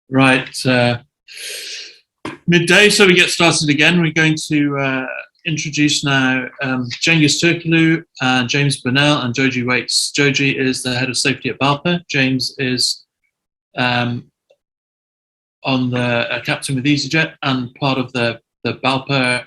Right, midday, so we get started again. We're going to introduce now Cengiz Turkoglu and James Burnell and Joji Waits. Joji is the head of safety at BALPA. James is on the captain with EasyJet and part of the BALPA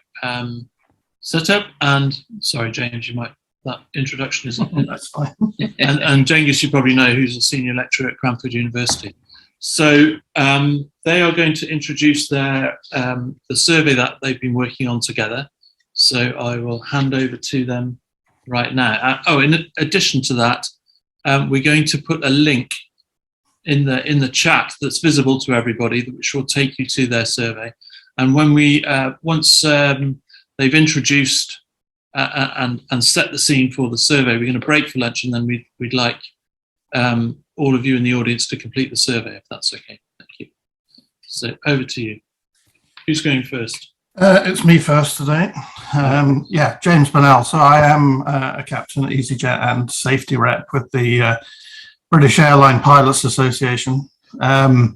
setup. And sorry, James, you might, that introduction isn't. That's fine. and Cengiz, you probably know, who's a senior lecturer at Cranford University. So they are going to introduce their the survey that they've been working on together. So I will hand over to them right now. In addition to that, we're going to put a link in the chat that's visible to everybody, which will take you to their survey. And when we once they've introduced and set the scene for the survey, we're going to break for lunch, and then we'd like all of you in the audience to complete the survey, if that's okay. Thank you. So over to you. Who's going first? It's me first today. Yeah, James Burnell. So I am a captain at EasyJet and safety rep with the British Airline Pilots Association. The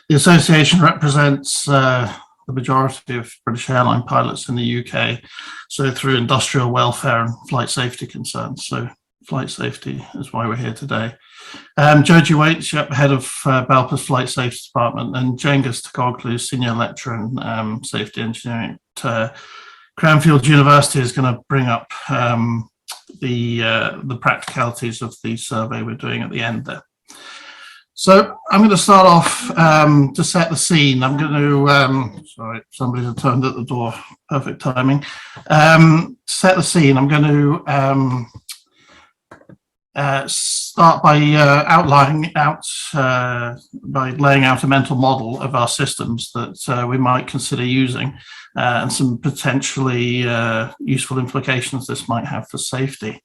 association represents the majority of British airline pilots in the UK, so through industrial welfare and flight safety concerns. So flight safety is why we're here today. Joji Waits, head of BALPA's Flight Safety Department, and Cengiz Turkoglu, senior lecturer in safety engineering at Cranfield University, is going to bring up the practicalities of the survey we're doing at the end there. So I'm going to start off to set the scene. I'm going to, sorry, somebody had turned at the door, perfect timing. To set the scene, I'm going to start by by laying out a mental model of our systems that we might consider using and some potentially useful implications this might have for safety.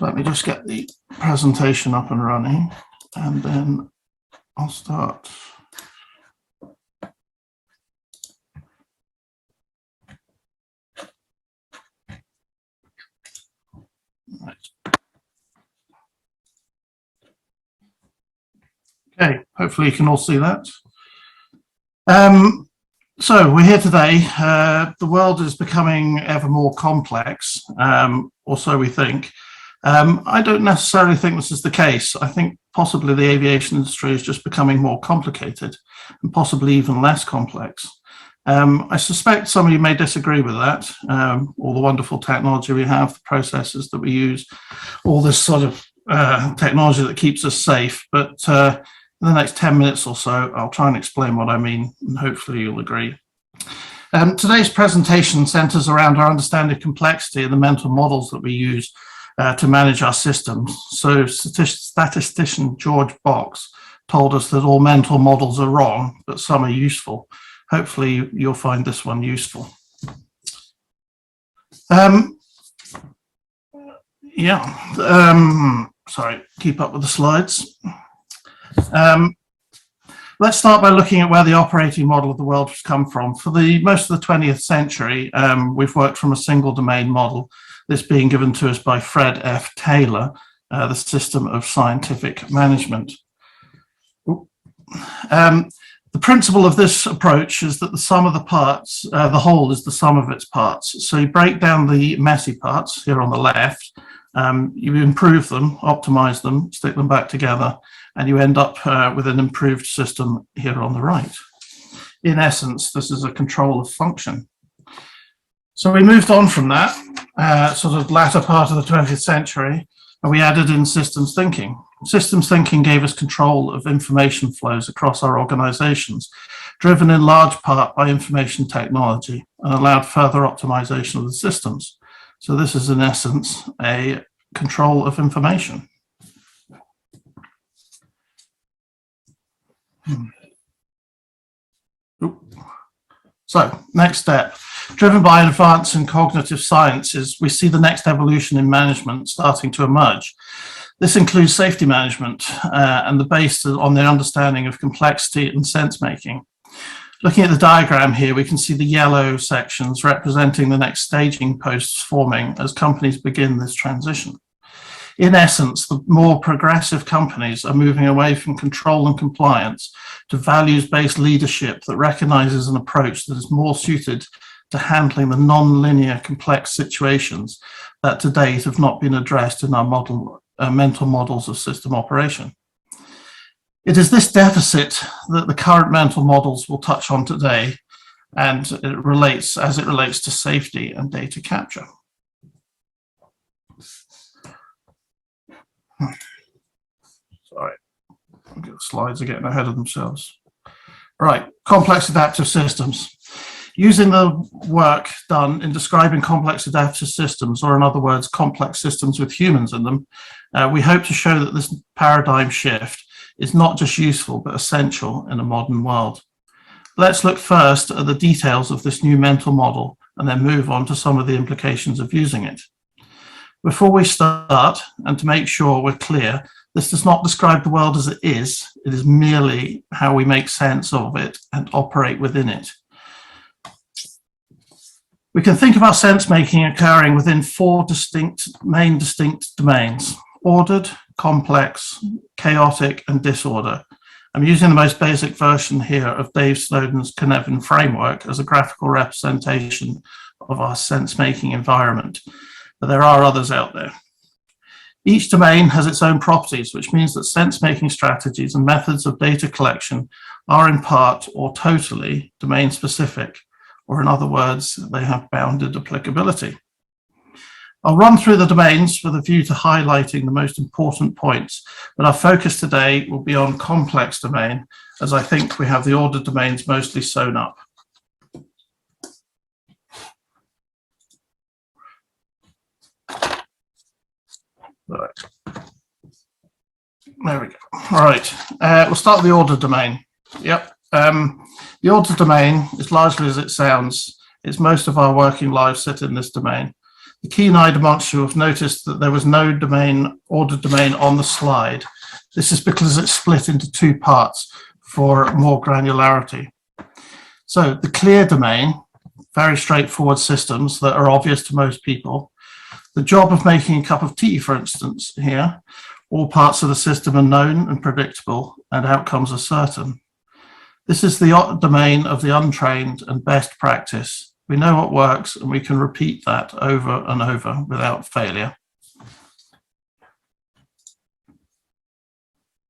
Let me just get the presentation up and running, and then I'll start. Right. Okay, hopefully you can all see that. So we're here today. The world is becoming ever more complex, or so we think. I don't necessarily think this is the case. I think possibly the aviation industry is just becoming more complicated and possibly even less complex. I suspect some of you may disagree with that. All the wonderful technology we have, the processes that we use, all this sort of technology that keeps us safe. But in the next 10 minutes or so, I'll try and explain what I mean, and hopefully you'll agree. Today's presentation centers around our understanding of complexity and the mental models that we use to manage our systems. So statistician George Box told us that all mental models are wrong, but some are useful. Hopefully you'll find this one useful. Sorry, keep up with the slides. Let's start by looking at where the operating model of the world has come from. For most of the 20th century, we've worked from a single domain model, this being given to us by Fred F. Taylor, the system of scientific management. The principle of this approach is that the sum of the parts, the whole is the sum of its parts. So you break down the messy parts here on the left, you improve them, optimize them, stick them back together, and you end up with an improved system here on the right. In essence, this is a control of function. So we moved on from that, sort of latter part of the 20th century, and we added in systems thinking. Systems thinking gave us control of information flows across our organizations, driven in large part by information technology, and allowed further optimization of the systems. So this is in essence a control of information. So next step, driven by an advance in cognitive sciences, we see the next evolution in management starting to emerge. This includes safety management and the based on the understanding of complexity and sense making. Looking at the diagram here, we can see the yellow sections representing the next staging posts forming as companies begin this transition. In essence, the more progressive companies are moving away from control and compliance to values-based leadership that recognizes an approach that is more suited to handling the non-linear complex situations that to date have not been addressed in our mental models of system operation. It is this deficit that the current mental models will touch on today, and it relates to safety and data capture. Sorry, the slides are getting ahead of themselves. Right, complex adaptive systems. Using the work done in describing complex adaptive systems, or in other words, complex systems with humans in them, we hope to show that this paradigm shift is not just useful, but essential in a modern world. Let's look first at the details of this new mental model and then move on to some of the implications of using it. Before we start, and to make sure we're clear, this does not describe the world as it is merely how we make sense of it and operate within it. We can think of our sense-making occurring within four main distinct domains: ordered, complex, chaotic, and disorder. I'm using the most basic version here of Dave Snowden's Cynefin framework as a graphical representation of our sense-making environment, but there are others out there. Each domain has its own properties, which means that sense-making strategies and methods of data collection are in part or totally domain-specific, or in other words, they have bounded applicability. I'll run through the domains with a view to highlighting the most important points, but our focus today will be on complex domain, as I think we have the ordered domains mostly sewn up. Right. There we go. All right, we'll start with the ordered domain. Yep. The ordered domain is largely as it sounds. It's most of our working lives sit in this domain. The keen-eyed amongst you have noticed that there was no ordered domain on the slide. This is because it's split into two parts for more granularity. So the clear domain, very straightforward systems that are obvious to most people. The job of making a cup of tea, for instance, here, all parts of the system are known and predictable, and outcomes are certain. This is the domain of the untrained and best practice. We know what works, and we can repeat that over and over without failure.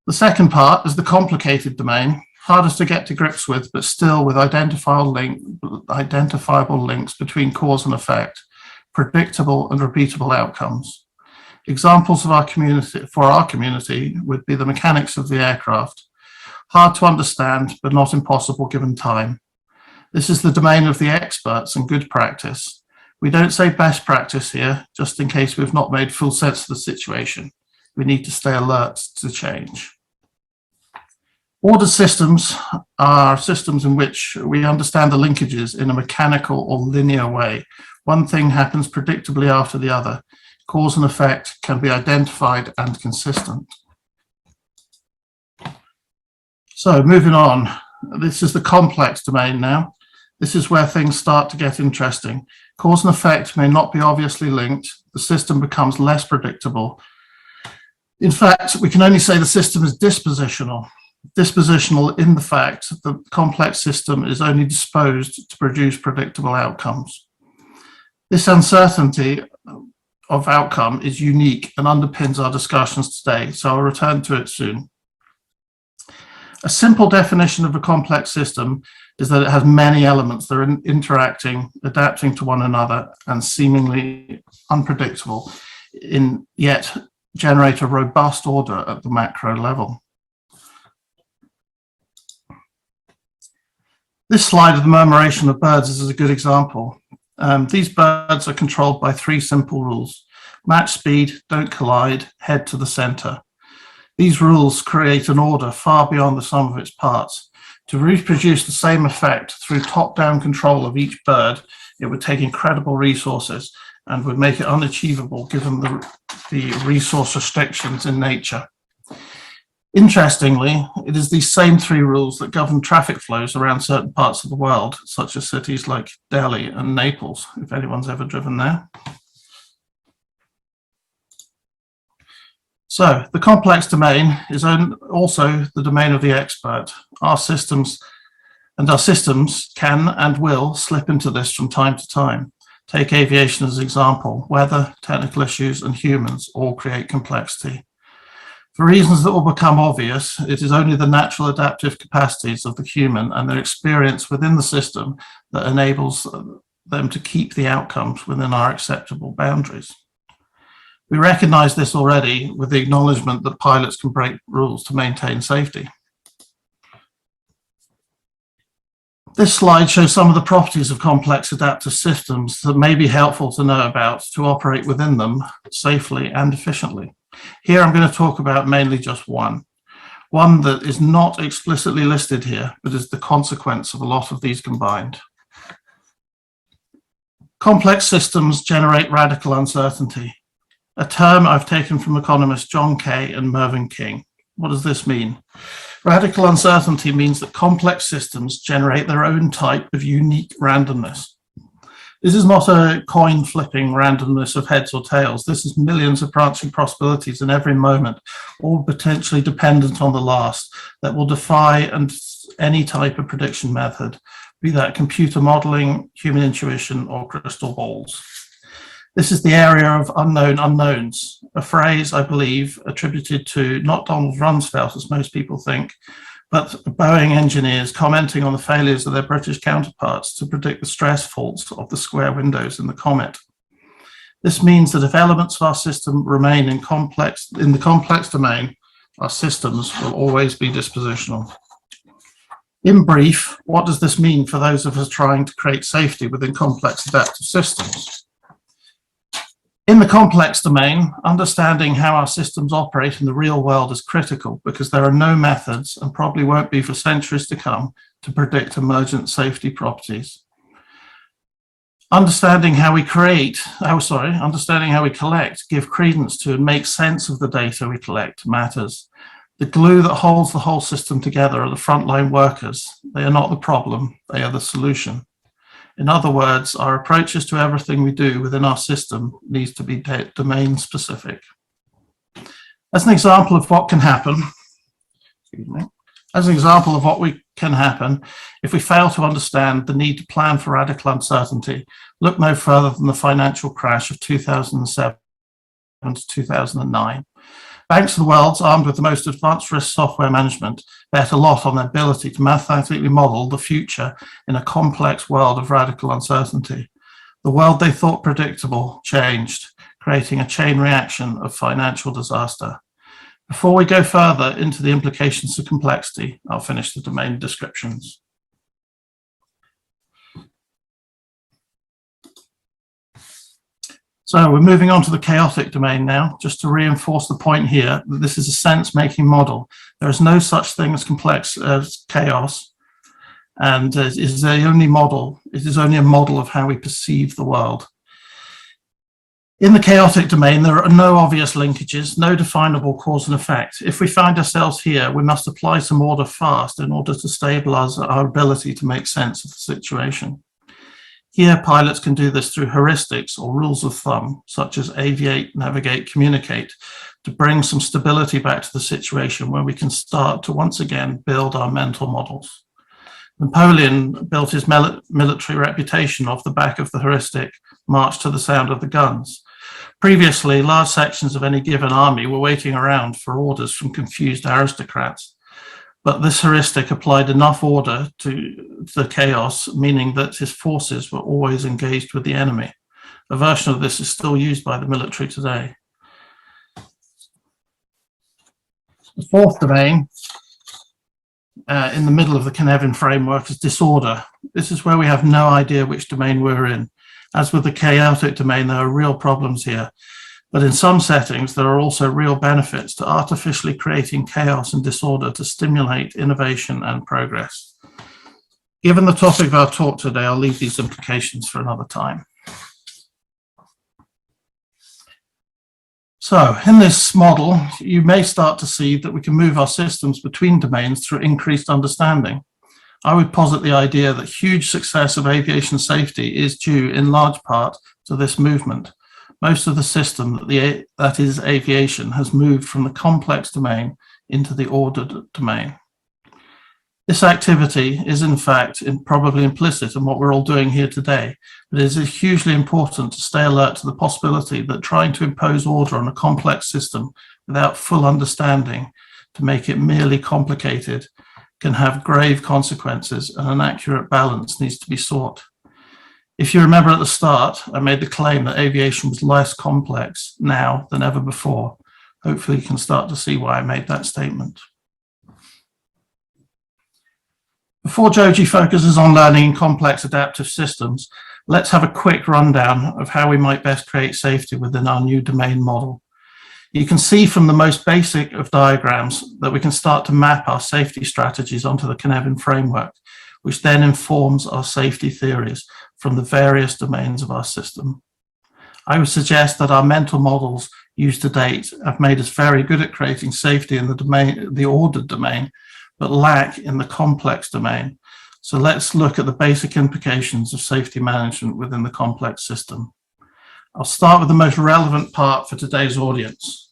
The second part is the complicated domain, hardest to get to grips with, but still with identifiable links between cause and effect, predictable and repeatable outcomes. Examples of our community would be the mechanics of the aircraft. Hard to understand, but not impossible given time. This is the domain of the experts and good practice. We don't say best practice here, just in case we've not made full sense of the situation. We need to stay alert to change. Ordered systems are systems in which we understand the linkages in a mechanical or linear way. One thing happens predictably after the other. Cause and effect can be identified and consistent. So moving on, this is the complex domain now. This is where things start to get interesting. Cause and effect may not be obviously linked. The system becomes less predictable. In fact, we can only say the system is dispositional. Dispositional in the fact that the complex system is only disposed to produce predictable outcomes. This uncertainty of outcome is unique and underpins our discussions today, so I'll return to it soon. A simple definition of a complex system is that it has many elements that are interacting, adapting to one another, and seemingly unpredictable, yet generate a robust order at the macro level. This slide of the murmuration of birds is a good example. These birds are controlled by three simple rules: match speed, don't collide, head to the center. These rules create an order far beyond the sum of its parts. To reproduce the same effect through top-down control of each bird, it would take incredible resources and would make it unachievable given the resource restrictions in nature. Interestingly, it is these same three rules that govern traffic flows around certain parts of the world, such as cities like Delhi and Naples, if anyone's ever driven there. So the complex domain is also the domain of the expert. Our systems can and will slip into this from time to time. Take aviation as an example. Weather, technical issues, and humans all create complexity. For reasons that will become obvious, it is only the natural adaptive capacities of the human and their experience within the system that enables them to keep the outcomes within our acceptable boundaries. We recognize this already with the acknowledgement that pilots can break rules to maintain safety. This slide shows some of the properties of complex adaptive systems that may be helpful to know about to operate within them safely and efficiently. Here I'm going to talk about mainly just one that is not explicitly listed here, but is the consequence of a lot of these combined. Complex systems generate radical uncertainty, a term I've taken from economists John Kay and Mervyn King. What does this mean? Radical uncertainty means that complex systems generate their own type of unique randomness. This is not a coin flipping randomness of heads or tails. This is millions of branching possibilities in every moment, all potentially dependent on the last, that will defy any type of prediction method, be that computer modeling, human intuition, or crystal balls. This is the area of unknown unknowns, a phrase, I believe, attributed to not Donald Rumsfeld, as most people think, but Boeing engineers commenting on the failures of their British counterparts to predict the stress faults of the square windows in the Comet. This means that if elements of our system remain in the complex domain, our systems will always be dispositional. In brief, what does this mean for those of us trying to create safety within complex adaptive systems? In the complex domain, understanding how our systems operate in the real world is critical because there are no methods, and probably won't be for centuries to come, to predict emergent safety properties. Understanding how we collect, give credence to, and make sense of the data we collect matters. The glue that holds the whole system together are the frontline workers. They are not the problem, they are the solution. In other words, our approaches to everything we do within our system needs to be domain specific. As an example of what can happen, if we fail to understand the need to plan for radical uncertainty, look no further than the financial crash of 2007 to 2009. Banks of the world, armed with the most advanced risk software management, bet a lot on their ability to mathematically model the future in a complex world of radical uncertainty. The world they thought predictable changed, creating a chain reaction of financial disaster. Before we go further into the implications of complexity, I'll finish the domain descriptions. So we're moving on to the chaotic domain now, just to reinforce the point here that this is a sense-making model. There is no such thing as complex as chaos, and it is only a model of how we perceive the world. In the chaotic domain, there are no obvious linkages, no definable cause and effect. If we find ourselves here, we must apply some order fast in order to stabilize our ability to make sense of the situation. Here, pilots can do this through heuristics or rules of thumb, such as aviate, navigate, communicate, to bring some stability back to the situation where we can start to once again build our mental models. Napoleon built his military reputation off the back of the heuristic march to the sound of the guns. Previously, large sections of any given army were waiting around for orders from confused aristocrats. But this heuristic applied enough order to the chaos, meaning that his forces were always engaged with the enemy. A version of this is still used by the military today. The fourth domain, in the middle of the Cynefin framework, is disorder. This is where we have no idea which domain we're in. As with the chaotic domain, there are real problems here. But in some settings, there are also real benefits to artificially creating chaos and disorder to stimulate innovation and progress. Given the topic of our talk today, I'll leave these implications for another time. So in this model, you may start to see that we can move our systems between domains through increased understanding. I would posit the idea that huge success of aviation safety is due in large part to this movement. most of the system that is aviation has moved from the complex domain into the ordered domain. This activity is in fact probably implicit in what we're all doing here today, but it is hugely important to stay alert to the possibility that trying to impose order on a complex system without full understanding to make it merely complicated can have grave consequences, and an accurate balance needs to be sought. If you remember at the start, I made the claim that aviation was less complex now than ever before. Hopefully you can start to see why I made that statement. Before Joji focuses on learning in complex adaptive systems, let's have a quick rundown of how we might best create safety within our new domain model. You can see from the most basic of diagrams that we can start to map our safety strategies onto the Cynefin framework, which then informs our safety theories from the various domains of our system. I would suggest that our mental models used to date have made us very good at creating safety in the ordered domain, but lack in the complex domain. So let's look at the basic implications of safety management within the complex system. I'll start with the most relevant part for today's audience.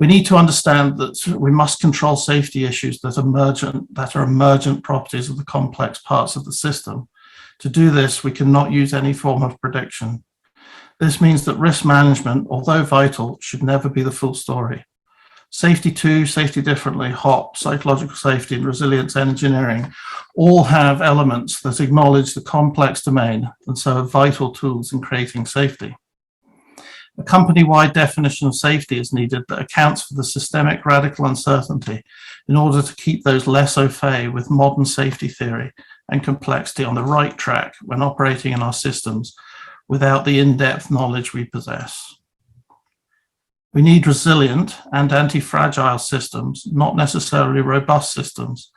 We need to understand that we must control safety issues that are emergent properties of the complex parts of the system. To do this, we cannot use any form of prediction. This means that risk management, although vital, should never be the full story. Safety 2, safety differently, HOP, psychological safety, and resilience engineering all have elements that acknowledge the complex domain and so are vital tools in creating safety. A company-wide definition of safety is needed that accounts for the systemic radical uncertainty in order to keep those laissez-faire with modern safety theory and complexity on the right track when operating in our systems without the in-depth knowledge we possess. We need resilient and anti-fragile systems, not necessarily robust systems,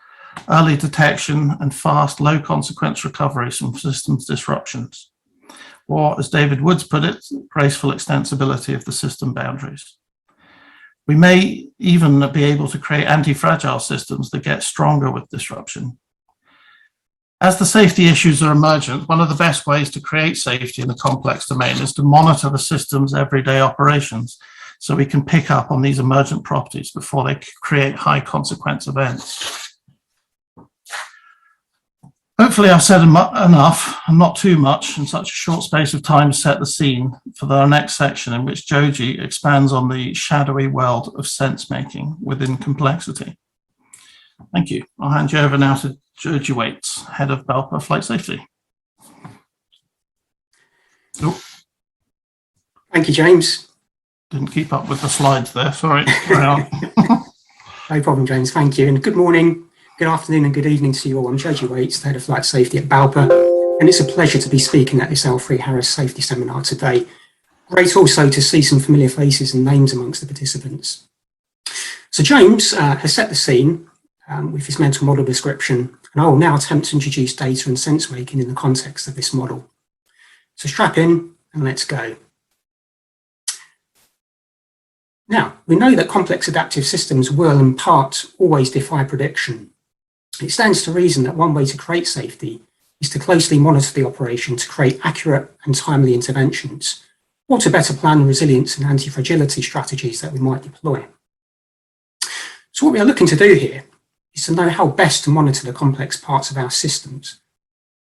early detection and fast, low-consequence recovery from systems disruptions, or, as David Woods put it, graceful extensibility of the system boundaries. We may even be able to create anti-fragile systems that get stronger with disruption. As the safety issues are emergent, one of the best ways to create safety in the complex domain is to monitor the system's everyday operations so we can pick up on these emergent properties before they create high consequence events. Hopefully I've said enough and not too much in such a short space of time to set the scene for our next section, in which Joji expands on the shadowy world of sense making within complexity. Thank you. I'll hand you over now to Joji Waits, Head of BALPA Flight Safety. Oh. Thank you, James. Didn't keep up with the slides there, sorry. No problem, James, thank you. And good morning, good afternoon and good evening to you all. I'm Joji Waits, the Head of Flight Safety at BALPA, and it's a pleasure to be speaking at this L3 Harris Safety Seminar today. Great also to see some familiar faces and names amongst the participants. So James has set the scene with his mental model description, and I will now attempt to introduce data and sense making in the context of this model. So strap in and let's go. Now, we know that complex adaptive systems will, in part, always defy prediction. It stands to reason that one way to create safety is to closely monitor the operation to create accurate and timely interventions, or to better plan the resilience and anti-fragility strategies that we might deploy. So what we are looking to do here is to know how best to monitor the complex parts of our systems.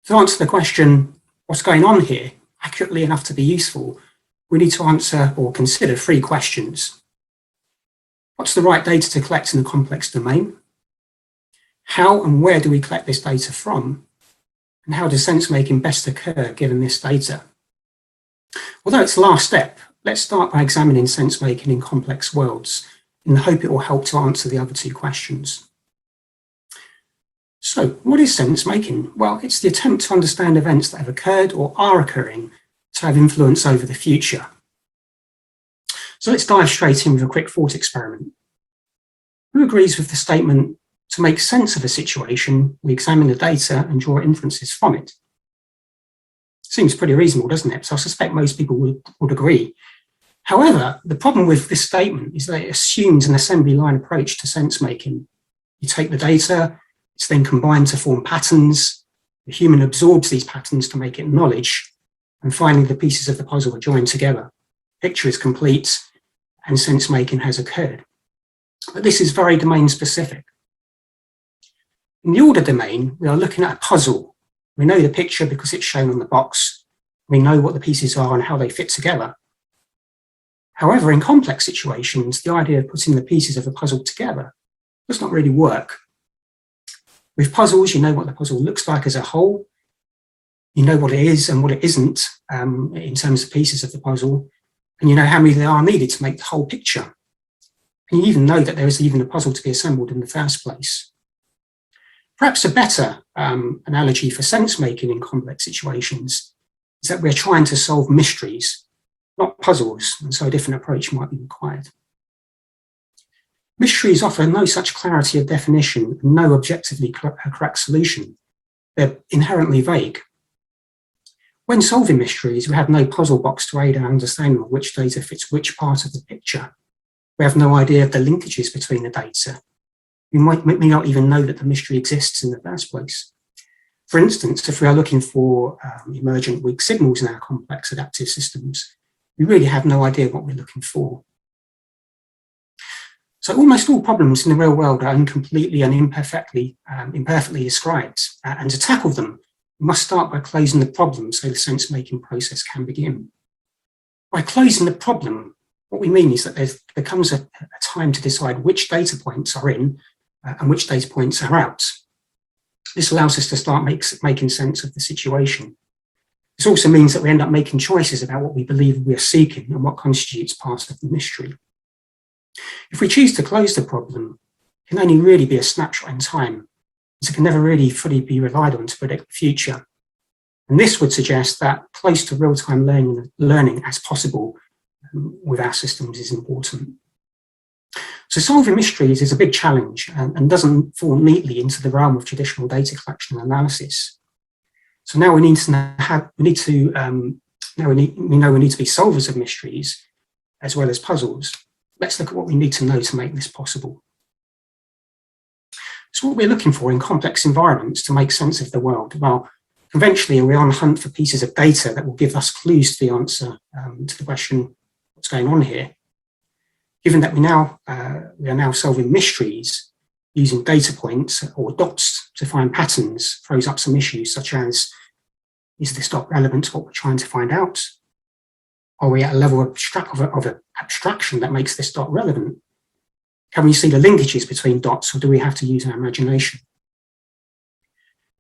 To answer the question, what's going on here, accurately enough to be useful, we need to answer or consider 3 questions. What's the right data to collect in the complex domain? How and where do we collect this data from? And how does sense making best occur given this data? Although it's the last step, let's start by examining sense making in complex worlds in the hope it will help to answer the other 2 questions. So what is sense making? Well, it's the attempt to understand events that have occurred or are occurring to have influence over the future. So let's dive straight in with a quick thought experiment. Who agrees with the statement, to make sense of a situation, we examine the data and draw inferences from it? Seems pretty reasonable, doesn't it? So I suspect most people would agree. However, the problem with this statement is that it assumes an assembly line approach to sense making. You take the data, it's then combined to form patterns, the human absorbs these patterns to make it knowledge, and finally the pieces of the puzzle are joined together. picture is complete and sense making has occurred. But this is very domain specific. In the order domain, we are looking at a puzzle. We know the picture because it's shown on the box. We know what the pieces are and how they fit together. However, in complex situations, the idea of putting the pieces of a puzzle together does not really work. With puzzles, you know what the puzzle looks like as a whole. You know what it is and what it isn't in terms of pieces of the puzzle. And you know how many there are needed to make the whole picture. And you even know that there is even a puzzle to be assembled in the first place. Perhaps a better analogy for sense making in complex situations is that we're trying to solve mysteries, not puzzles, and so a different approach might be required. Mysteries offer no such clarity of definition and no objectively correct solution. They're inherently vague. When solving mysteries, we have no puzzle box to aid our understanding of which data fits which part of the picture. We have no idea of the linkages between the data. We may not even know that the mystery exists in the first place. For instance, if we are looking for emergent weak signals in our complex adaptive systems, we really have no idea what we're looking for. So almost all problems in the real world are incompletely and imperfectly described. And to tackle them, we must start by closing the problem so the sense-making process can begin. By closing the problem, what we mean is that there comes a time to decide which data points are in and which data points are out. This allows us to start making sense of the situation. This also means that we end up making choices about what we believe we are seeking and what constitutes part of the mystery. If we choose to close the problem, it can only really be a snapshot in time, so it can never really fully be relied on to predict the future. And this would suggest that close to real-time learning as possible with our systems is important. So solving mysteries is a big challenge and doesn't fall neatly into the realm of traditional data collection and analysis. So now we know we need to be solvers of mysteries as well as puzzles. Let's look at what we need to know to make this possible. So what we're looking for in complex environments to make sense of the world, well, conventionally we're on the hunt for pieces of data that will give us clues to the answer to the question, what's going on here? Given that we are now solving mysteries, using data points or dots to find patterns throws up some issues such as, is this dot relevant to what we're trying to find out? Are we at a level of abstraction that makes this dot relevant? Can we see the linkages between dots, or do we have to use our imagination?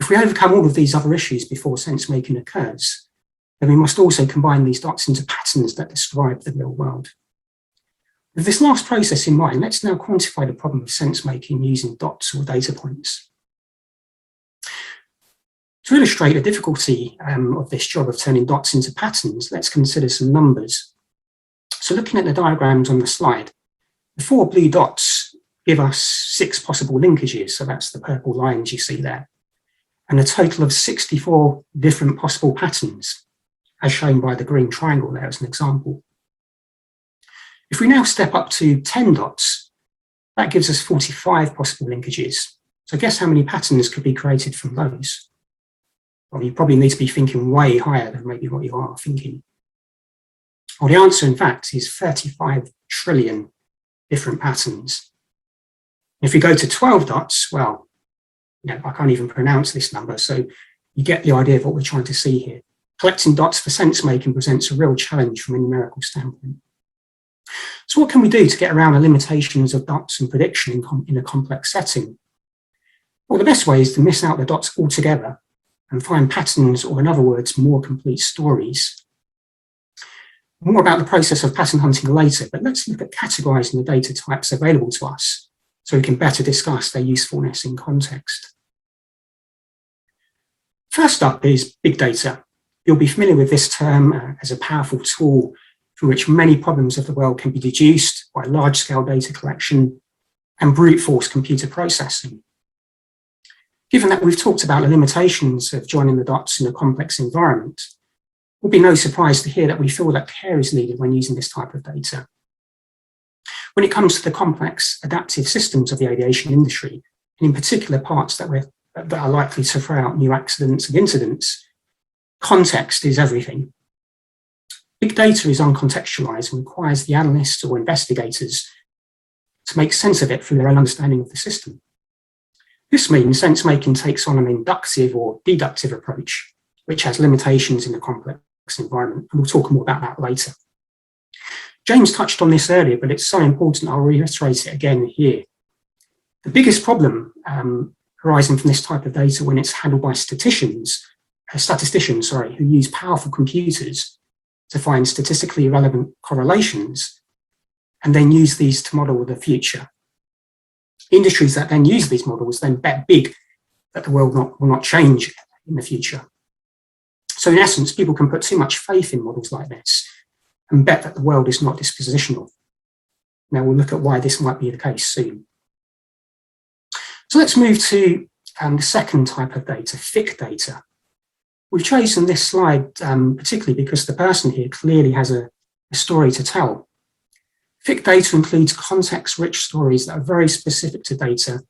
If we overcome all of these other issues before sense-making occurs, then we must also combine these dots into patterns that describe the real world. With this last process in mind, let's now quantify the problem of sense-making using dots or data points. To illustrate the difficulty of this job of turning dots into patterns, let's consider some numbers. So looking at the diagrams on the slide, the 4 blue dots give us 6 possible linkages, so that's the purple lines you see there, and a total of 64 different possible patterns, as shown by the green triangle there as an example. If we now step up to 10 dots, that gives us 45 possible linkages. So guess how many patterns could be created from those? Well, you probably need to be thinking way higher than maybe what you are thinking. Well, the answer, in fact, is 35 trillion different patterns. If we go to 12 dots, well, I can't even pronounce this number, so you get the idea of what we're trying to see here. Collecting dots for sense-making presents a real challenge from a numerical standpoint. So what can we do to get around the limitations of dots and prediction in a complex setting? Well, the best way is to miss out the dots altogether and find patterns, or in other words, more complete stories. More about the process of pattern hunting later, but let's look at categorizing the data types available to us so we can better discuss their usefulness in context. First up is big data. You'll be familiar with this term as a powerful tool from which many problems of the world can be deduced by large-scale data collection and brute force computer processing. Given that we've talked about the limitations of joining the dots in a complex environment, it will be no surprise to hear that we feel that care is needed when using this type of data. When it comes to the complex adaptive systems of the aviation industry, and in particular parts that are likely to throw out new accidents and incidents, context is everything. Big data is uncontextualized and requires the analysts or investigators to make sense of it through their own understanding of the system. This means sense-making takes on an inductive or deductive approach, which has limitations in a complex environment, and we'll talk more about that later. James touched on this earlier, but it's so important I'll reiterate it again here. The biggest problem arising from this type of data when it's handled by statisticians who use powerful computers to find statistically relevant correlations and then use these to model the future. Industries that then use these models then bet big that the world will not change in the future. So in essence, people can put too much faith in models like this and bet that the world is not dispositional. Now we'll look at why this might be the case soon. So let's move to the second type of data, thick data. We've chosen this slide particularly because the person here clearly has a story to tell. Thick data includes context-rich stories that are very specific to data,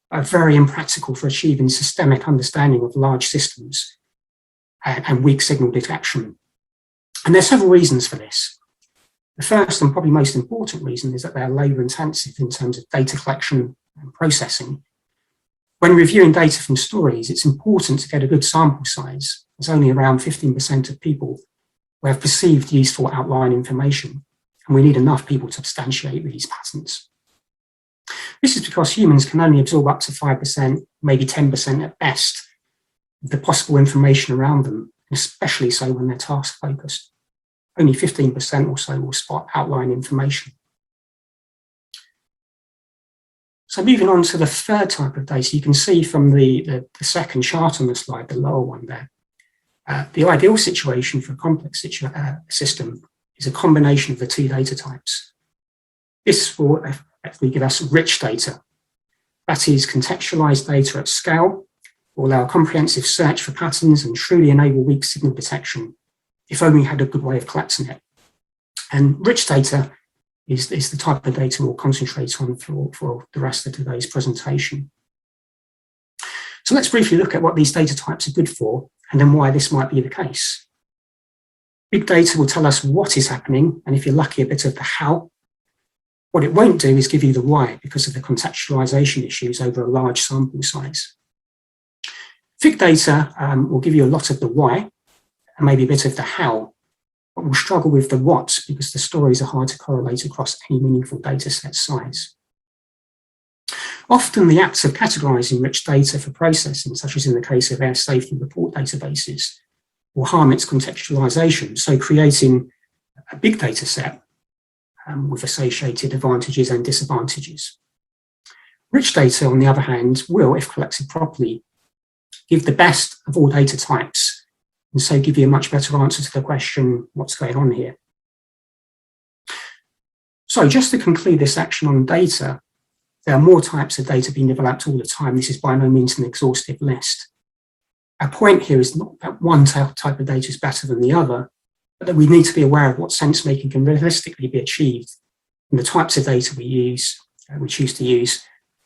are very impractical for achieving systemic understanding of large systems and weak signal detection. And there's several reasons for this. The first and probably most important reason is that they're labor intensive in terms of data collection and processing. When reviewing data from stories, it's important to get a good sample size. There's only around 15% of people who have perceived useful outline information, and we need enough people to substantiate these patterns. This is because humans can only absorb up to 5%, maybe 10% at best, of the possible information around them, especially so when they're task-focused. Only 15% or so will spot outline information. So moving on to the third type of data, you can see from the second chart on the slide, the lower one there, the ideal situation for a complex system is a combination of the two data types. This will effectively give us rich data. That is, contextualized data at scale, will allow a comprehensive search for patterns and truly enable weak signal detection, if only we had a good way of collecting it. And rich data is the type of data we'll concentrate on for the rest of today's presentation. So let's briefly look at what these data types are good for and then why this might be the case. Big data will tell us what is happening, and if you're lucky, a bit of the how. What it won't do is give you the why because of the contextualization issues over a large sample size. Thick data will give you a lot of the why and maybe a bit of the how, but we'll struggle with the what because the stories are hard to correlate across any meaningful data set size. Often the acts of categorizing rich data for processing, such as in the case of air safety report databases, will harm its contextualization, so creating a big data set with associated advantages and disadvantages. Rich data, on the other hand, will, if collected properly, give the best of all data types, and so give you a much better answer to the question, what's going on here? So just to conclude this section on data, there are more types of data being developed all the time. This is by no means an exhaustive list. Our point here is not that one type of data is better than the other, but that we need to be aware of what sense-making can realistically be achieved in the types of data we choose to use,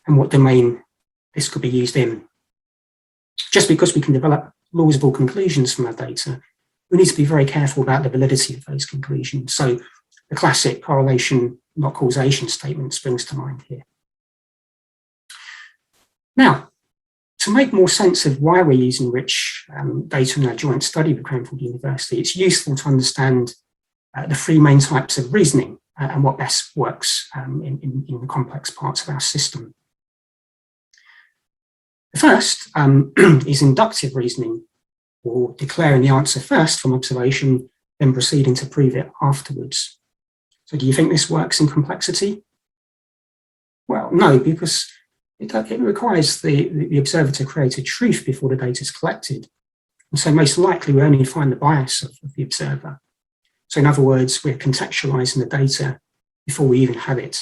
and what domain this could be used in. Just because we can develop plausible conclusions from our data, we need to be very careful about the validity of those conclusions. So the classic correlation, not causation statement springs to mind here. Now, to make more sense of why we're using rich data in our joint study with Cranfield University, it's useful to understand the three main types of reasoning and what best works in the complex parts of our system. The first is inductive reasoning, or declaring the answer first from observation, then proceeding to prove it afterwards. So do you think this works in complexity? Well, no, because it requires the observer to create a truth before the data is collected. And so most likely we only find the bias of the observer. So in other words, we're contextualizing the data before we even have it.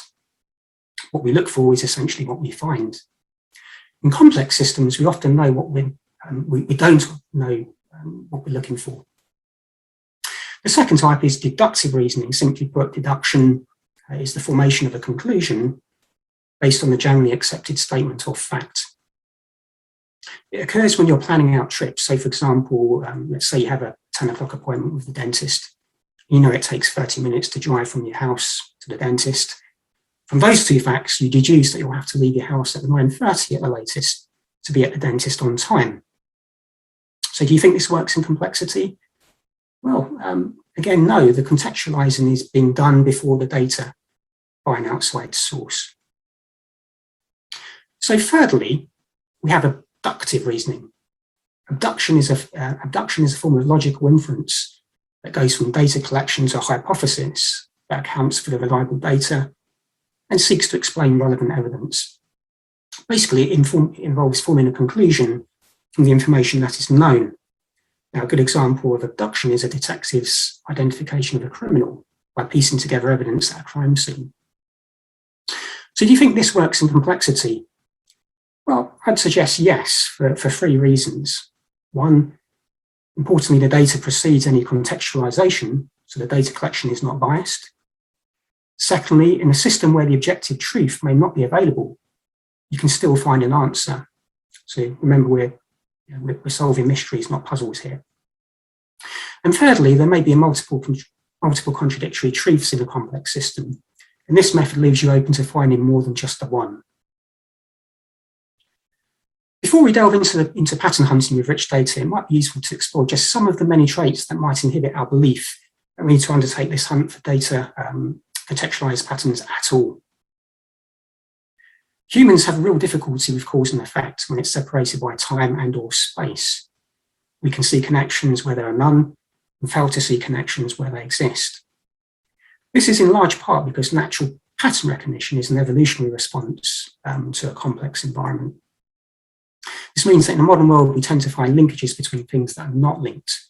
What we look for is essentially what we find. In complex systems, we often know what we don't know what we're looking for. The second type is deductive reasoning. Simply put, deduction is the formation of a conclusion based on the generally accepted statement or fact. It occurs when you're planning out trips. So for example, let's say you have a 10 o'clock appointment with the dentist, You know it takes 30 minutes to drive from your house to the dentist. From those two facts, you deduce that you'll have to leave your house at 9:30 at the latest to be at the dentist on time. So do you think this works in complexity? Well, again, no, the contextualizing is being done before the data by an outside source. So thirdly, we have abductive reasoning. Abduction is a form of logical inference that goes from data collection to a hypothesis that accounts for the reliable data and seeks to explain relevant evidence. Basically, it involves forming a conclusion from the information that is known. Now, a good example of abduction is a detective's identification of a criminal by piecing together evidence at a crime scene. So do you think this works in complexity? Well, I'd suggest yes, for three reasons. One, importantly, the data precedes any contextualization, so the data collection is not biased. Secondly, in a system where the objective truth may not be available, you can still find an answer. So remember, we're solving mysteries, not puzzles here. And thirdly, there may be multiple contradictory truths in a complex system, and this method leaves you open to finding more than just the one. Before we delve into pattern hunting with rich data, it might be useful to explore just some of the many traits that might inhibit our belief that we need to undertake this hunt for data contextualized patterns at all. Humans have a real difficulty with cause and effect when it's separated by time and or space. We can see connections where there are none and fail to see connections where they exist. This is in large part because natural pattern recognition is an evolutionary response to a complex environment. This means that in the modern world, we tend to find linkages between things that are not linked.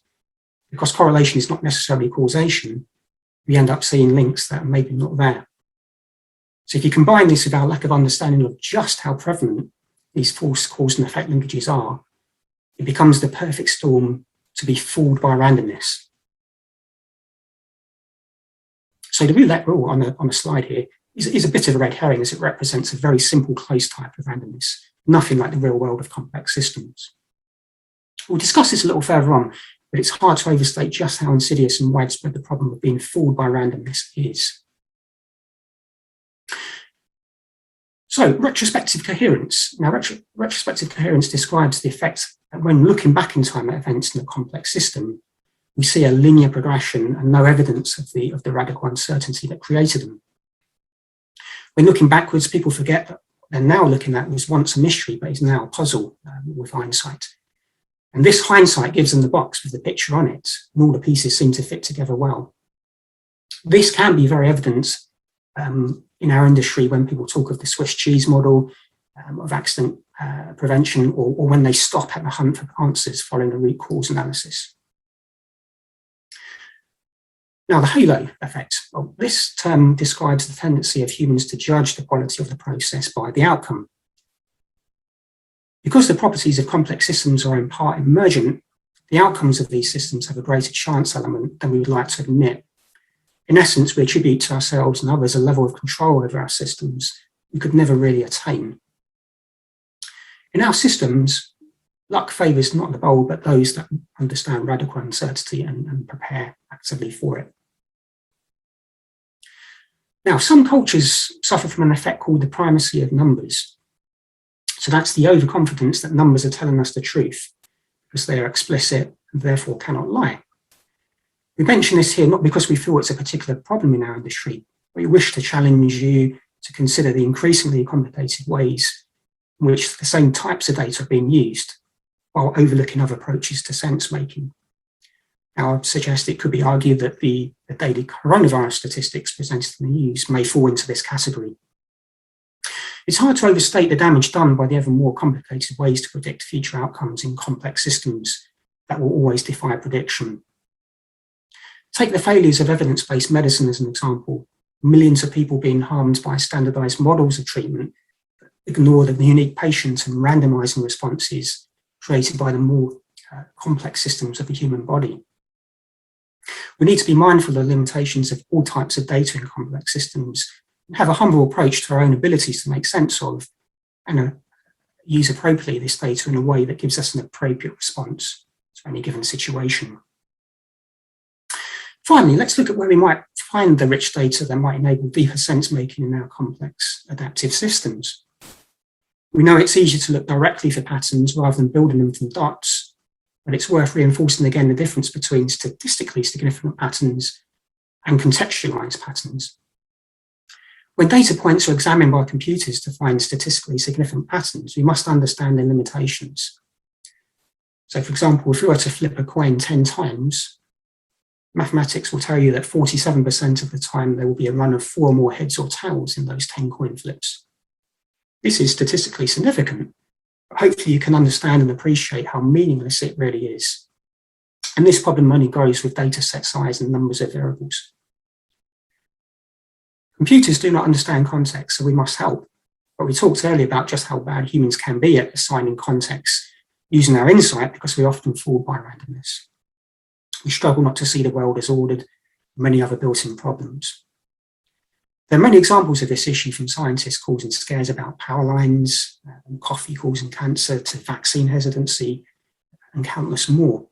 Because correlation is not necessarily causation, we end up seeing links that are maybe not there. So if you combine this with our lack of understanding of just how prevalent these false cause and effect linkages are, it becomes the perfect storm to be fooled by randomness. So the roulette rule on the slide here is a bit of a red herring, as it represents a very simple closed type of randomness, nothing like the real world of complex systems. We'll discuss this a little further on, but it's hard to overstate just how insidious and widespread the problem of being fooled by randomness is. So, retrospective coherence. Now, retrospective coherence describes the effect that when looking back in time at events in a complex system, we see a linear progression and no evidence of the radical uncertainty that created them. When looking backwards, people forget that they're now looking at was once a mystery, but is now a puzzle with hindsight. And this hindsight gives them the box with the picture on it, and all the pieces seem to fit together well. This can be very evident in our industry when people talk of the Swiss cheese model of accident prevention, or when they stop at the hunt for answers following a root cause analysis. Now, the halo effect. Well, this term describes the tendency of humans to judge the quality of the process by the outcome. Because the properties of complex systems are in part emergent, the outcomes of these systems have a greater chance element than we would like to admit. In essence, we attribute to ourselves and others a level of control over our systems we could never really attain. In our systems, luck favours not the bold, but those that understand radical uncertainty and prepare actively for it. Now, some cultures suffer from an effect called the primacy of numbers. So that's the overconfidence that numbers are telling us the truth, because they are explicit and therefore cannot lie. We mention this here not because we feel it's a particular problem in our industry, but we wish to challenge you to consider the increasingly complicated ways in which the same types of data are being used, while overlooking other approaches to sense making. Now, I suggest it could be argued that the daily coronavirus statistics presented in the news may fall into this category. It's hard to overstate the damage done by the ever more complicated ways to predict future outcomes in complex systems that will always defy prediction. Take the failures of evidence-based medicine as an example. Millions of people being harmed by standardized models of treatment that ignore the unique patient and randomizing responses created by the more complex systems of the human body. We need to be mindful of the limitations of all types of data in complex systems and have a humble approach to our own abilities to make sense of and use appropriately this data in a way that gives us an appropriate response to any given situation. Finally, let's look at where we might find the rich data that might enable deeper sense making in our complex adaptive systems. We know it's easier to look directly for patterns rather than building them from dots, but it's worth reinforcing again the difference between statistically significant patterns and contextualized patterns. When data points are examined by computers to find statistically significant patterns, we must understand their limitations. So, for example, if we were to flip a coin 10 times, mathematics will tell you that 47% of the time there will be a run of 4 or more heads or tails in those 10 coin flips. This is statistically significant, but hopefully you can understand and appreciate how meaningless it really is. And this problem only grows with data set size and numbers of variables. Computers do not understand context, so we must help. But we talked earlier about just how bad humans can be at assigning context using our insight, because we often fall by randomness. We struggle not to see the world as ordered, and many other built-in problems. There are many examples of this issue, from scientists causing scares about power lines, and coffee causing cancer, to vaccine hesitancy, and countless more.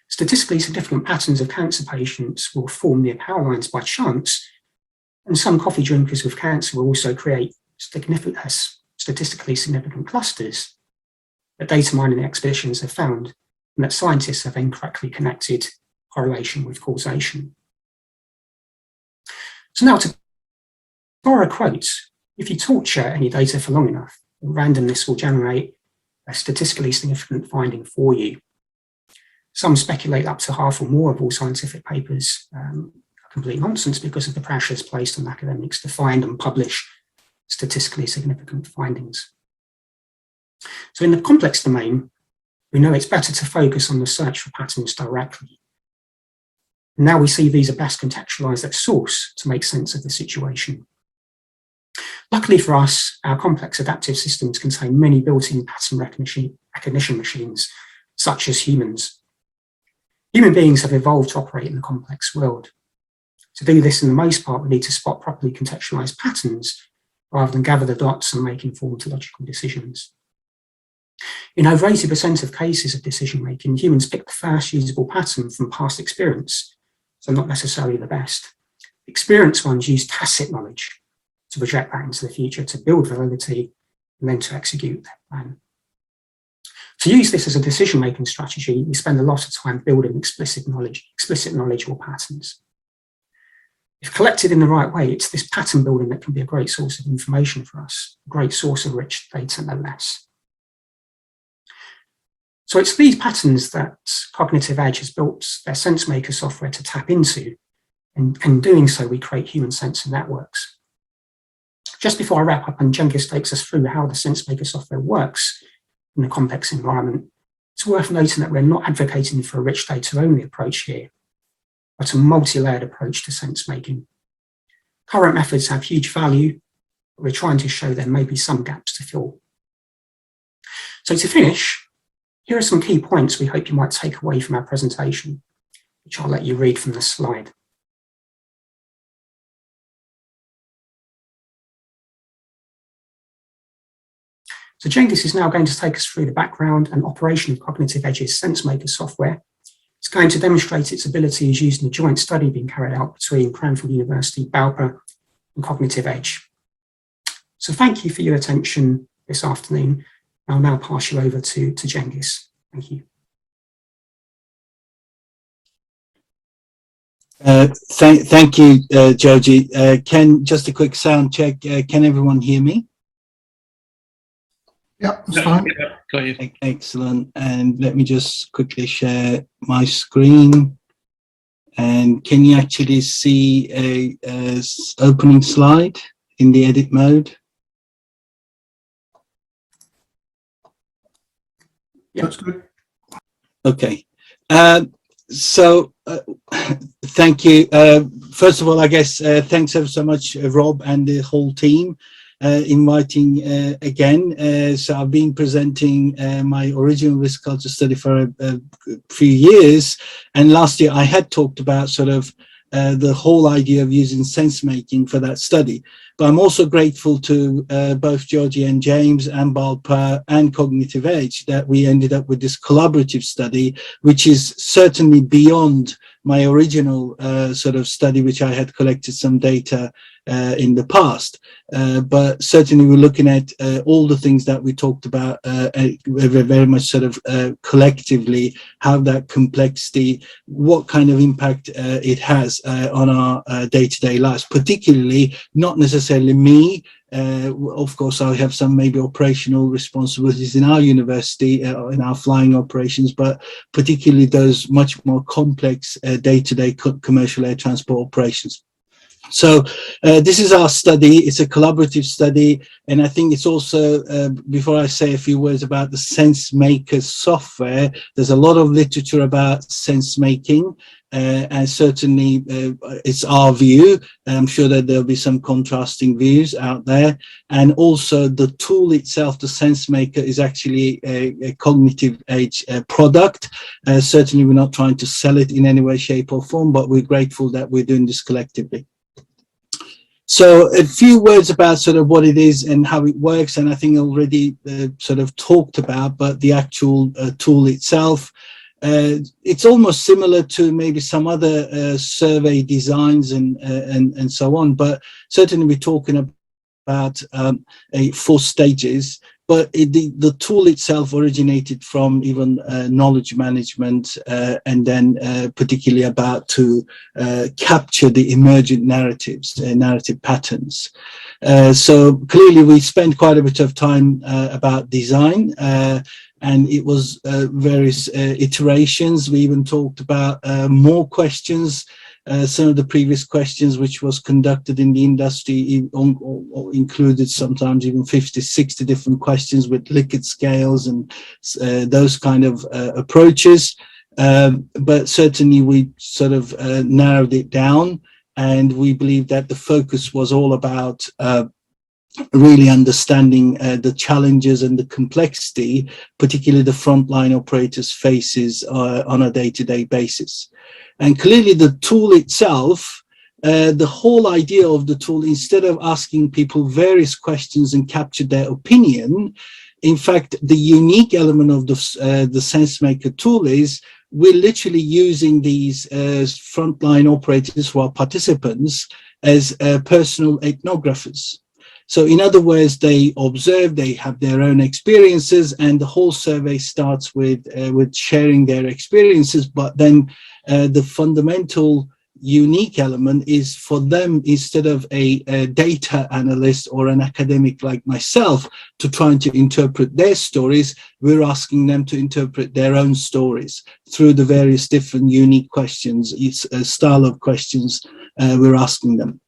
Statistically significant patterns of cancer patients will form near power lines by chance, and some coffee drinkers with cancer will also create statistically significant clusters that data mining expeditions have found, and that scientists have incorrectly connected correlation with causation. So now, to borrow a quote, if you torture any data for long enough, randomness will generate a statistically significant finding for you. Some speculate up to half or more of all scientific papers are complete nonsense because of the pressures placed on academics to find and publish statistically significant findings. So in the complex domain, we know it's better to focus on the search for patterns directly. Now we see these are best contextualized at source to make sense of the situation. Luckily for us, our complex adaptive systems contain many built-in pattern recognition machines, such as humans. Human beings have evolved to operate in a complex world. To do this, in the most part, we need to spot properly contextualized patterns rather than gather the dots and make informed logical decisions. In over 80% of cases of decision-making, humans pick the first usable pattern from past experience, so not necessarily the best. Experienced ones use tacit knowledge to project that into the future, to build validity, and then to execute their plan. To use this as a decision-making strategy, we spend a lot of time building explicit knowledge or patterns. If collected in the right way, it's this pattern building that can be a great source of information for us, a great source of rich data, no less. So it's these patterns that Cognitive Edge has built their SenseMaker software to tap into, and in doing so, we create human sensor networks. Just before I wrap up and Cengiz takes us through how the SenseMaker software works in a complex environment, it's worth noting that we're not advocating for a rich data-only approach here, but a multi-layered approach to sense making. Current methods have huge value, but we're trying to show there may be some gaps to fill. So to finish, here are some key points we hope you might take away from our presentation, which I'll let you read from the slide. So Cengiz is now going to take us through the background and operation of Cognitive Edge's SenseMaker software. It's going to demonstrate its abilities using a joint study being carried out between Cranfield University, BALPA, and Cognitive Edge. So thank you for your attention this afternoon. I'll now pass you over to Cengiz. Thank you. Thank you, Joji. Just a quick sound check. Can everyone hear me? Yeah, that's fine. Yeah, got you. Excellent. And let me just quickly share my screen. And can you actually see a opening slide in the edit mode? Yeah, that's good. Okay. Thank you. First of all, I guess thanks ever so much, Rob and the whole team, inviting again. So I've been presenting my original risk culture study for a few years, and last year I had talked about sort of the whole idea of using sense making for that study. But I'm also grateful to both Joji and James and Balpa and Cognitive Edge that we ended up with this collaborative study, which is certainly beyond my original sort of study, which I had collected some data in the past. But certainly we're looking at all the things that we talked about very much sort of collectively, how that complexity, what kind of impact it has on our day-to-day lives, particularly not necessarily me. Of course, I have some maybe operational responsibilities in our university, in our flying operations, but particularly those much more complex day-to-day commercial air transport operations. So this is our study. It's a collaborative study, and I think it's also, before I say a few words about the sense maker software, there's a lot of literature about sense making, and certainly it's our view. I'm sure that there'll be some contrasting views out there. And also the tool itself, the sense maker, is actually a Cognitive Edge product. Certainly we're not trying to sell it in any way, shape or form, but we're grateful that we're doing this collectively. So a few words about sort of what it is and how it works, and I think already sort of talked about, but the actual tool itself, it's almost similar to maybe some other survey designs and so on, but certainly we're talking about 4 stages. But the tool itself originated from even knowledge management, and then particularly about to capture the emergent narratives, narrative patterns. So clearly we spent quite a bit of time about design, and it was various iterations. We even talked about more questions. Some of the previous questions which was conducted in the industry included sometimes even 50, 60 different questions with Likert scales and those kind of approaches. But certainly we sort of narrowed it down, and we believe that the focus was all about really understanding the challenges and the complexity, particularly the frontline operators faces on a day-to-day basis. And clearly the tool itself, the whole idea of the tool, instead of asking people various questions and capture their opinion, in fact, the unique element of the SenseMaker tool is we're literally using these frontline operators who are participants as personal ethnographers. So in other words, they observe, they have their own experiences, and the whole survey starts with sharing their experiences. But then the fundamental unique element is for them, instead of a data analyst or an academic like myself to trying to interpret their stories, we're asking them to interpret their own stories through the various different unique questions, each style of questions we're asking them.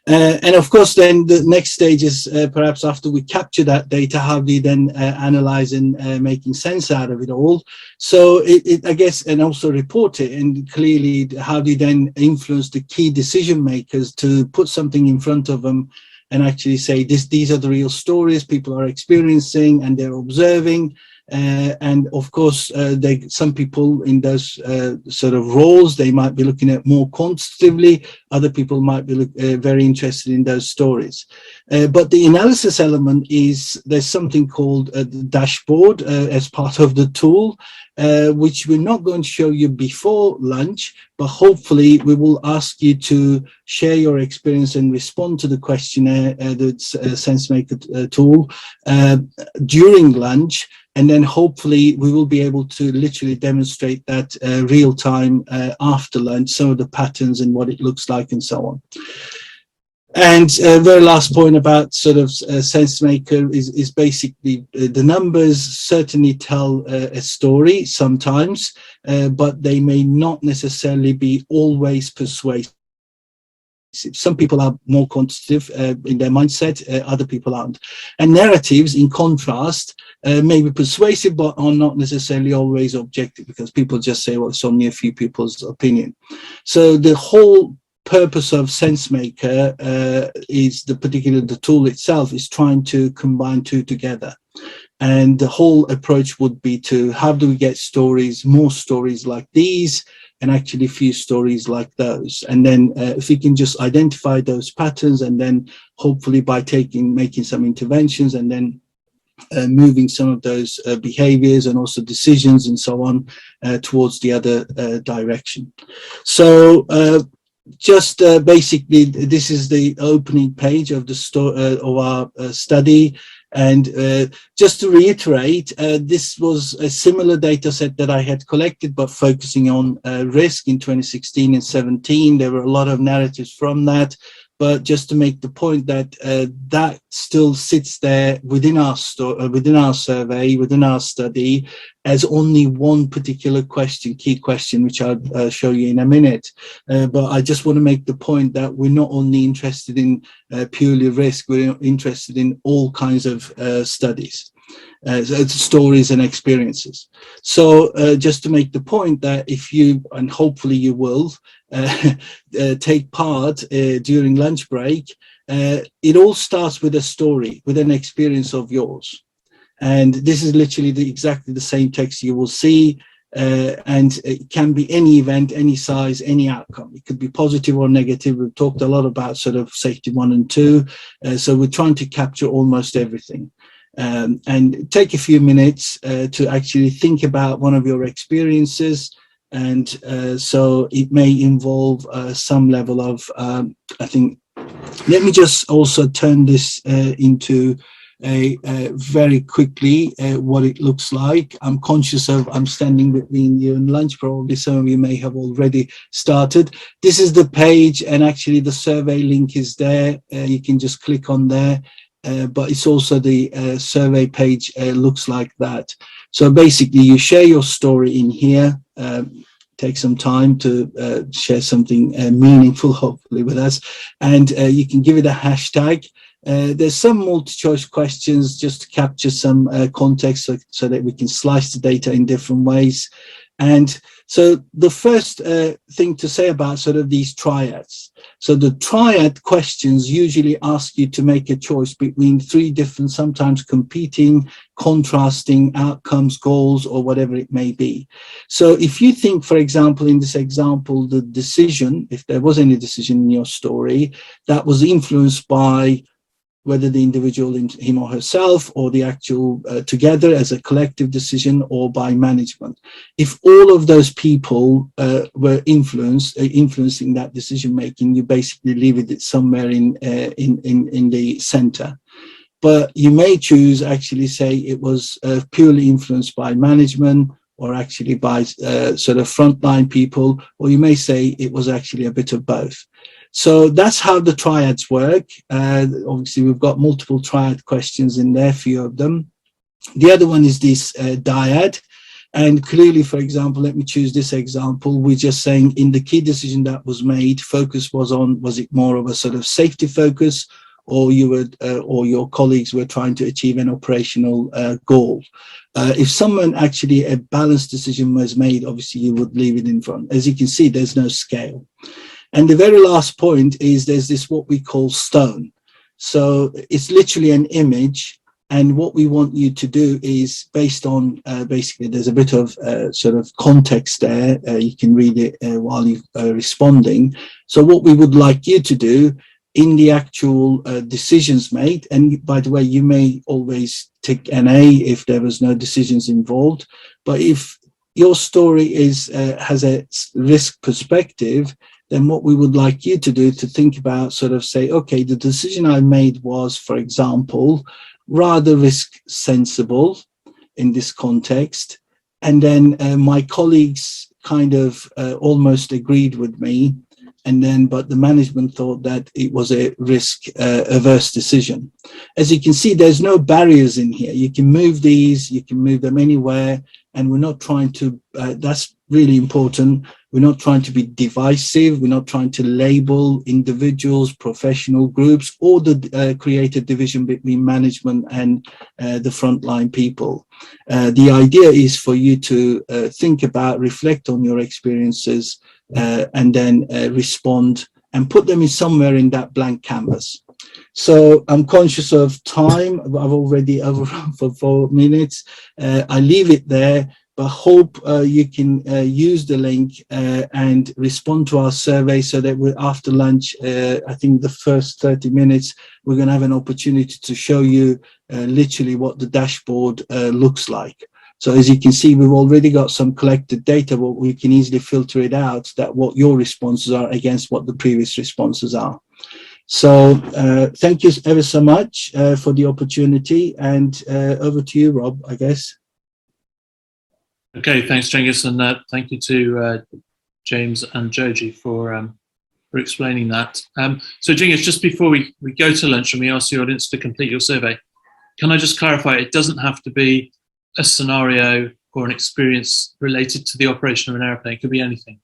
And of course, then the next stage is perhaps after we capture that data, how do you then analyze and making sense out of it all? So I guess, and also report it, and clearly how do you then influence the key decision makers to put something in front of them and actually say these are the real stories people are experiencing and they're observing. And of course, some people in those sort of roles, they might be looking at more quantitatively. Other people might be very interested in those stories. But the analysis element is there's something called the dashboard as part of the tool, which we're not going to show you before lunch, but hopefully we will ask you to share your experience and respond to the questionnaire, the SenseMaker tool during lunch. And then hopefully we will be able to literally demonstrate that real time after lunch, some of the patterns and what it looks like and so on. And very last point about sort of SenseMaker is basically the numbers certainly tell a story sometimes, but they may not necessarily be always persuasive. Some people are more quantitative in their mindset, other people aren't. And narratives, in contrast, may be persuasive, but are not necessarily always objective, because people just say, well, it's only a few people's opinion. So the whole purpose of SenseMaker is the tool itself is trying to combine two together. And the whole approach would be to how do we get stories, more stories like these, and actually a few stories like those. And then if we can just identify those patterns, and then hopefully by making some interventions, and then moving some of those behaviors and also decisions and so on towards the other direction. So just basically, this is the opening page of the of our study. And just to reiterate, this was a similar data set that I had collected, but focusing on risk in 2016 and 17. There were a lot of narratives from that. But just to make the point that that still sits there within our survey, within our study, as only one particular question, key question, which I'll show you in a minute. But I just want to make the point that we're not only interested in purely risk, we're interested in all kinds of studies. Stories and experiences. So just to make the point that if you, and hopefully you will, take part during lunch break, it all starts with a story, with an experience of yours. And this is literally exactly the same text you will see, and it can be any event, any size, any outcome. It could be positive or negative. We've talked a lot about sort of safety 1 and 2. So we're trying to capture almost everything. And take a few minutes to actually think about one of your experiences, and so it may involve some level of I think, let me just also turn this into a very quickly what it looks like. I'm conscious of I'm standing between you and lunch. Probably some of you may have already started. This is the page, and actually the survey link is there. You can just click on there. But it's also the survey page looks like that. So basically you share your story in here, take some time to share something meaningful, hopefully, with us, and you can give it a hashtag. There's some multi-choice questions just to capture some context so that we can slice the data in different ways. And so the first thing to say about sort of these triads. So the triad questions usually ask you to make a choice between 3 different, sometimes competing, contrasting outcomes, goals, or whatever it may be. So if you think, for example, in this example, the decision, if there was any decision in your story that was influenced by whether the individual, him or herself, or the actual together as a collective decision, or by management. If all of those people were influencing that decision making, you basically leave it somewhere in the center. But you may choose actually say it was purely influenced by management, or actually by sort of frontline people, or you may say it was actually a bit of both. So that's how the triads work. Obviously, we've got multiple triad questions in there, a few of them. The other one is this dyad. And clearly, for example, let me choose this example. We're just saying in the key decision that was made, focus was on, was it more of a sort of safety focus, or you would, or your colleagues were trying to achieve an operational goal? If someone actually a balanced decision was made, obviously you would leave it in front. As you can see, there's no scale. And the very last point is there's this what we call stone. So it's literally an image. And what we want you to do is based on, basically, there's a bit of sort of context there. You can read it while you're responding. So what we would like you to do in the actual decisions made, and by the way, you may always tick NA if there was no decisions involved. But if your story is has a risk perspective, then what we would like you to do to think about, sort of say, okay, the decision I made was, for example, rather risk sensible in this context. And then my colleagues kind of almost agreed with me. And then, but the management thought that it was a risk averse decision. As you can see, there's no barriers in here. You can move these, you can move them anywhere. And we're not trying to, that's really important. We're not trying to be divisive. We're not trying to label individuals, professional groups, or the create a division between management and the frontline people. The idea is for you to think about, reflect on your experiences, and then respond and put them in somewhere in that blank canvas. So I'm conscious of time. I've already overrun for 4 minutes. I leave it there. but hope you can use the link and respond to our survey, so that we're after lunch, I think the first 30 minutes, we're going to have an opportunity to show you literally what the dashboard looks like. So as you can see, we've already got some collected data, but we can easily filter it out, that what your responses are against what the previous responses are. So thank you ever so much for the opportunity, and over to you, Rob, I guess. Okay, thanks, Cengiz, and thank you to James and Joji for explaining that. So Cengiz, just before we go to lunch and we ask the audience to complete your survey, can I just clarify, it doesn't have to be a scenario or an experience related to the operation of an airplane, it could be anything.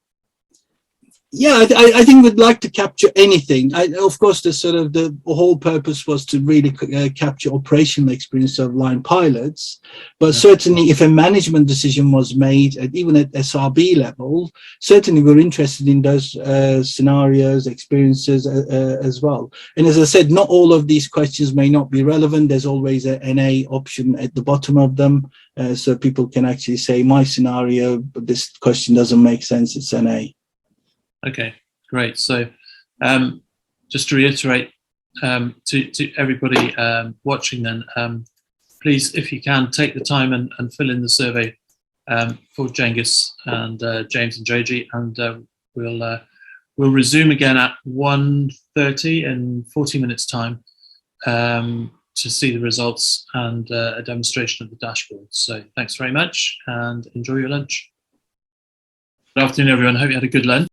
Yeah, I think we'd like to capture anything. Of course, the whole purpose was to really capture operational experience of line pilots. But certainly, if a management decision was made, even at SRB level, certainly we're interested in those scenarios, experiences as well. And as I said, not all of these questions may not be relevant. There's always an NA option at the bottom of them, so people can actually say, my scenario, but this question doesn't make sense, it's NA. Okay, great. So just to reiterate to everybody watching then, please, if you can, take the time and fill in the survey for Cengiz and James and Joji, and we'll resume again at 1:30 in 40 minutes time to see the results and a demonstration of the dashboard. So thanks very much and enjoy your lunch. Good afternoon, everyone. Hope you had a good lunch.